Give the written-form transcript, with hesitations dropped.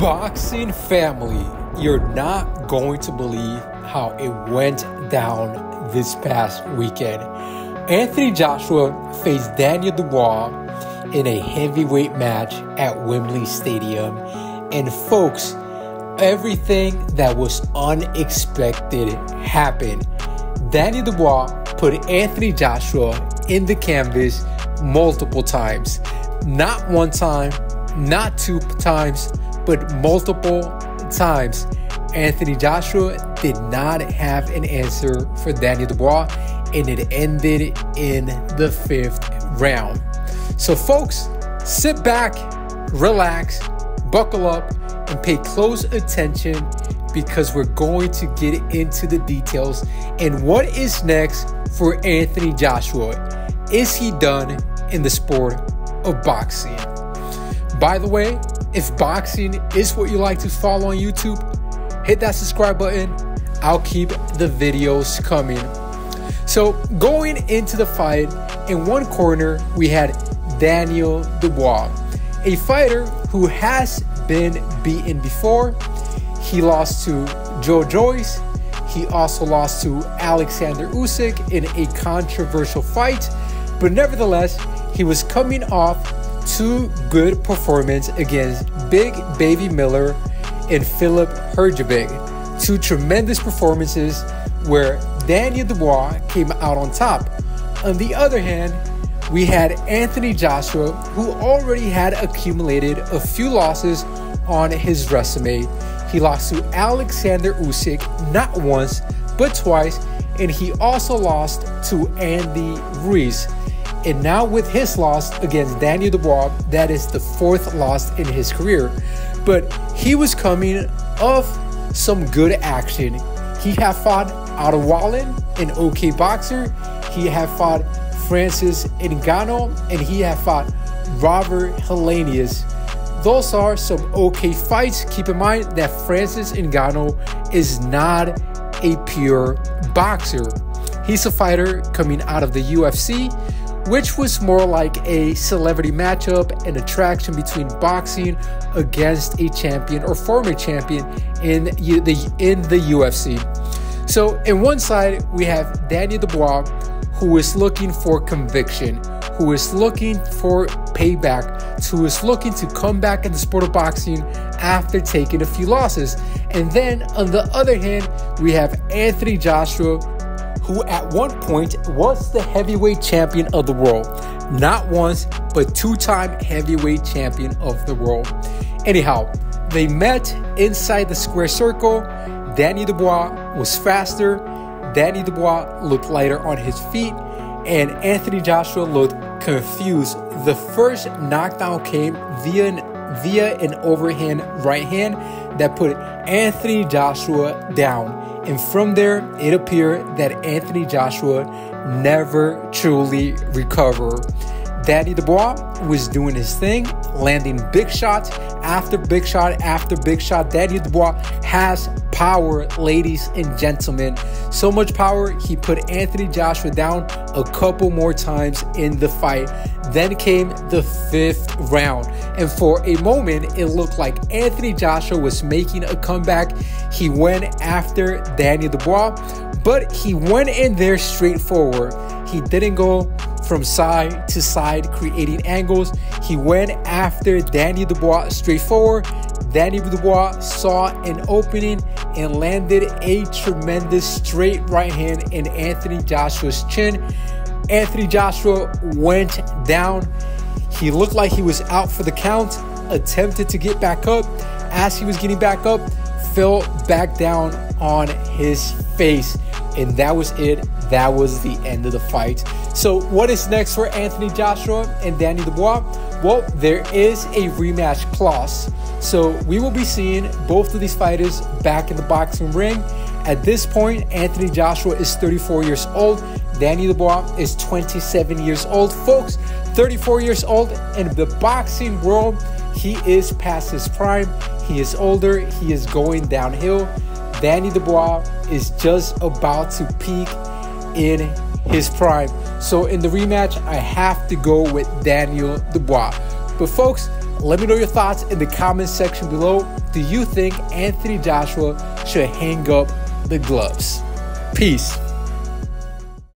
Boxing family, you're not going to believe how it went down this past weekend. Anthony Joshua faced Daniel Dubois in a heavyweight match at Wembley Stadium. And folks, everything that was unexpected happened. Daniel Dubois put Anthony Joshua in the canvas multiple times. Not one time, not two times, but multiple times. Anthony Joshua did not have an answer for Daniel Dubois, and it ended in the 5th round. So folks, sit back, relax, buckle up, and pay close attention because we're going to get into the details and what is next for Anthony Joshua. Is he done in the sport of boxing? By the way, if boxing is what you like to follow on YouTube, hit that subscribe button. I'll keep the videos coming. So going into the fight, in one corner, we had Daniel Dubois, a fighter who has been beaten before. He lost to Joe Joyce. He also lost to Alexander Usyk in a controversial fight. But nevertheless, he was coming off two good performances against Big Baby Miller and Philip Hrgovic. Two tremendous performances where Daniel Dubois came out on top. On the other hand, we had Anthony Joshua, who already had accumulated a few losses on his resume. He lost to Alexander Usyk not once, but twice, and he also lost to Andy Ruiz. And now with his loss against Daniel Dubois, that is the 4th loss in his career. But he was coming off some good action. He had fought Otto Wallin, an okay boxer. He had fought Francis Ngannou, and he had fought Robert Helenius. Those are some okay fights. Keep in mind that Francis Ngannou is not a pure boxer. He's a fighter coming out of the UFC, which was more like a celebrity matchup, an attraction between boxing against a champion or former champion in the UFC. So in one side, we have Daniel Dubois, who is looking for conviction, who is looking for payback, who is looking to come back in the sport of boxing after taking a few losses. And then on the other hand, we have Anthony Joshua, who at one point was the heavyweight champion of the world. Not once, but 2-time heavyweight champion of the world. Anyhow, they met inside the square circle. Daniel Dubois was faster. Daniel Dubois looked lighter on his feet. And Anthony Joshua looked confused. The first knockdown came via an overhand right hand that put Anthony Joshua down. And from there, it appeared that Anthony Joshua never truly recovered. Daniel Dubois was doing his thing, landing big shot after big shot after big shot. Daniel Dubois has power, ladies and gentlemen. So much power, he put Anthony Joshua down a couple more times in the fight. Then came the 5th round. And for a moment, it looked like Anthony Joshua was making a comeback. He went after Daniel Dubois, but he went in there straightforward. He didn't go from side to side creating angles. He went after Daniel Dubois straightforward. Daniel Dubois saw an opening and landed a tremendous straight right hand in Anthony Joshua's chin. Anthony Joshua went down. He looked like he was out for the count, attempted to get back up. As he was getting back up, fell back down on his face. And that was it. That was the end of the fight. So what is next for Anthony Joshua and Daniel Dubois? Well, there is a rematch clause. So we will be seeing both of these fighters back in the boxing ring. At this point, Anthony Joshua is 34 years old. Daniel Dubois is 27 years old. Folks, 34 years old in the boxing world. He is past his prime. He is older. He is going downhill. Daniel Dubois is just about to peak in his prime. So in the rematch, I have to go with Daniel Dubois. But folks, Let me know your thoughts in the comments section below. Do you think Anthony Joshua should hang up the gloves? Peace.